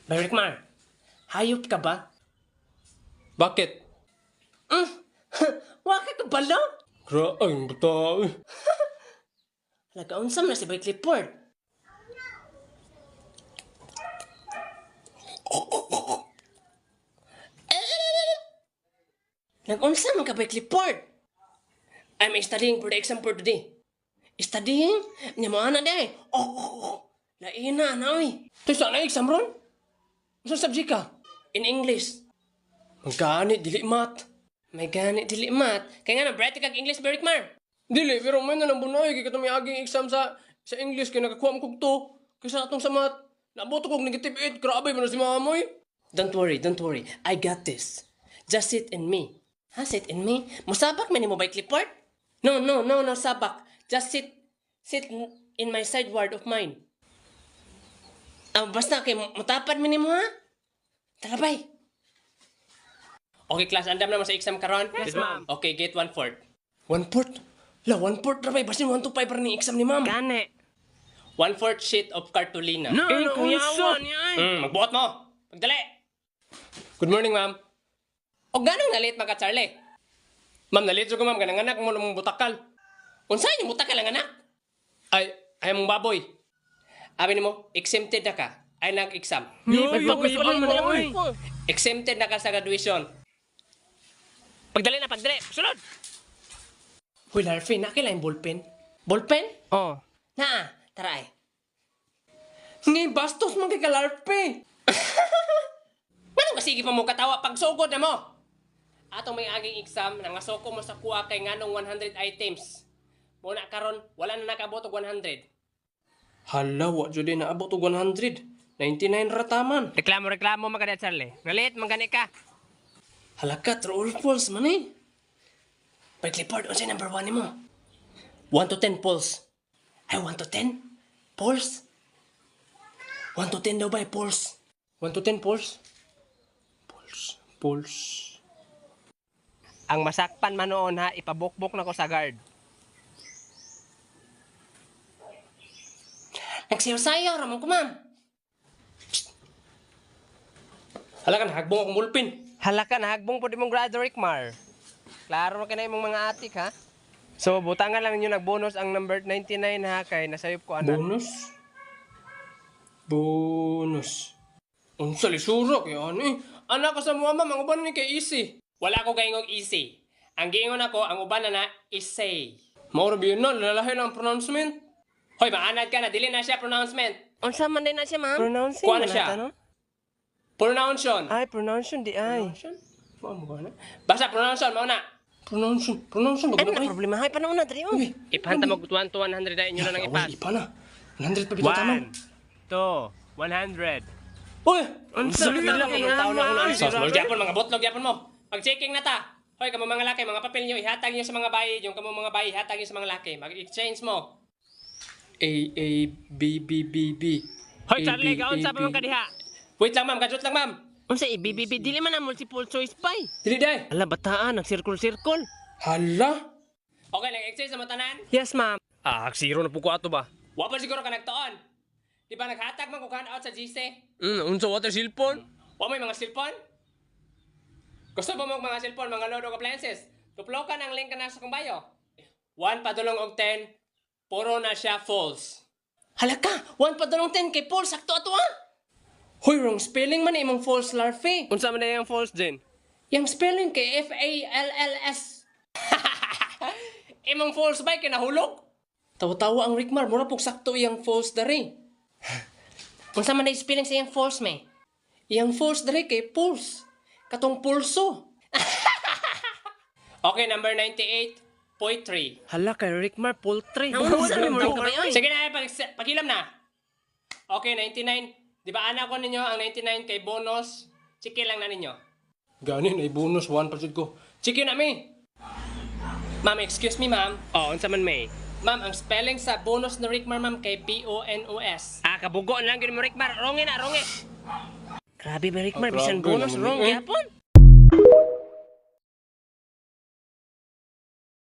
Berikmar, hayop ka ba? Bakit? Waka ka bala? Ay, bata. Nag-aunsam na si Bay Clifford. Nag-aunsam ka Bay Clifford. I'm studying for the exam for today. Studying? Nya mo ana day. Laina na oy. Ito saan na exam ron? Saan subject ka? In English. Magganit, dili mat. May ganit, dili mat. Kaya nga na, bright kag English, Berikmar. Dili, pero may nalambunay. Kaya ito may aging exam sa English. Kaya nakakuha mo kong to. Kaya atong sa math. Naboto kong negative 8. Grabe mo na si mamoy. Don't worry. I got this. Just sit in me. Ha, sit in me? Musabak man mo ba, Clifford? No, sabak. Just sit in my sideward of mine. Basta kay mutapad man mo ha? Tara, bay. Okay, class, andam naman sa exam karon? Yes, ma'am. Okay, get 1/4. 1/4? La, 1/4 ra bay. Basin 1 to 5 ra ni exam ni ma'am. Gane. 1/4 sheet of cartolina. No, kuyawan niya ay. Magbuhat mo. Pagdali. Good morning, ma'am. O ganong nalit mga Charlie? Ma'am, nalito ko, ma'am. Ganang anak mo namang butakal. Unsay yung buta ka lang anak? Ay mong baboy. Abi nimo, exempted na ka. Ay nag-exam. Di, pag-focus mo lang oy. Exempted na ka sa graduation. Pagdali. Sunod. Huy, Larfin, nakila yung ballpen? Ballpen? Oh. Na, tara ay. Ni, bastos man kay ka, Larfin. Manong kasigi pa mo katawa pag sugod na mo? Atong may aging exam, nangasoko mo sa kuha kay nganong 100 items. Muna karon, wala na nakabot og 100. Hala, wa dyan din naabot og 100. 99 rataman. Reklamo maganda Charlie. Nalit mangani ka. Halaka, true or false man eh. By Clifford, unsay number 1 mo? 1 to 10 pulse. Ay, 1 to 10? Pulse? 1 to 10 daw ba, pulse? 1 to 10 pulse. Pulse. Ang masakpan man noon ha, ipabukbok na ko sa guard. Nagsayaw-sayaw, ramon ko, ma'am. Hala ka, nahagbong akong bulpin. Halaka na hagbong po di mong grado Rickmar. Klaro na kinay mong mga atik ha. So butangan lang ninyo nagbonus ang number 99 ha kay nasayop ko anak. Bonus. Unsa lisura kay ani? Anak ka sa mga ma'am, ang uban ni kay easy. Wala ko gayong easy. Ang giingon ako, ang uban na isay. Maura biyon na, lalahi lang ang pronouncement. Hoy, maanad ka na, dili na siya pronouncement. Unsa man din na siya ma'am? Pronouncing Kuha na siya. no? Pronunciation. Ay, pronunciation di ay. Ma'am ko na. Basta pronunciation, mauna. Pronunciation. Ay, na problema. Hay, paano na, Drio? Ipahanta mo 1 to 100 na inyo na lang ipas. Ipa na. 100 pa bitaw taman. 2, 100. Uy! Unsa Sabi man lang, kay taon na Ama? ako na. Magyapon, mga botlog, yapon mo. Pag-checking na ta. Hoy, kamo mga laki, mga papel nyo, ihatag nyo sa mga bayi. Yung kamo mga bayi, ihatag nyo sa mga laki. Mag-exchange mo. A, B, B, B, B. Hoy, Charlie, gaon sa pamang kadiha. Wait lang, ma'am. Kajut lang, ma'am. Unsa ibibibi dili man ang multiple choice pa. Dili day. Ala bataan, nag-circle-circle. Hala. Okay, nag-exchange sa matanan. Yes, ma'am. Zero na po ko ato ba? Wa pa siguro ka nagtoon. Di ba naghatag man kung out sa GC? Unsa water cellphone? Wa may mga cellphone? Gusto mo mga cellphone, mga load of appliances? Tuplo ka ng link ka na sa kumbayo. 1 padulong og 10, puro na siya false. Halaka, 1 padulong 10 kay false, sakto ato ha? Hoy, wrong spelling man imong false, Larfy. Unsa man na yung false din? Yung spelling kay F-A-L-L-S. Imong false ba kinahulog? Tawa-tawa ang Rickmar, mura pong sakto iyang false dari. Unsa man na spelling sa iyang false, me? Iyang false dari kay pulse. Katong pulso. Okay, number 98, poetry. Hala kay Rickmar poultry. Unsa Unsa mo man ka ka ba? Sige na, paghilam na. Okay, 99. Di ba anak ko ninyo ang 99 kay bonus? Chiki lang na ninyo. Ganin ay bonus 1 pa jud ko. Chiki na mi. Ma'am, excuse me, ma'am. Oh, unsa man may? Ma'am, ang spelling sa bonus na Rickmar, ma'am, kay B-O-N-O-S. Kabugo lang gyud mo Rickmar. Rongi na, rongi. Grabe ba Rickmar, Grabe bisan bonus naman wrong eh. gyapon.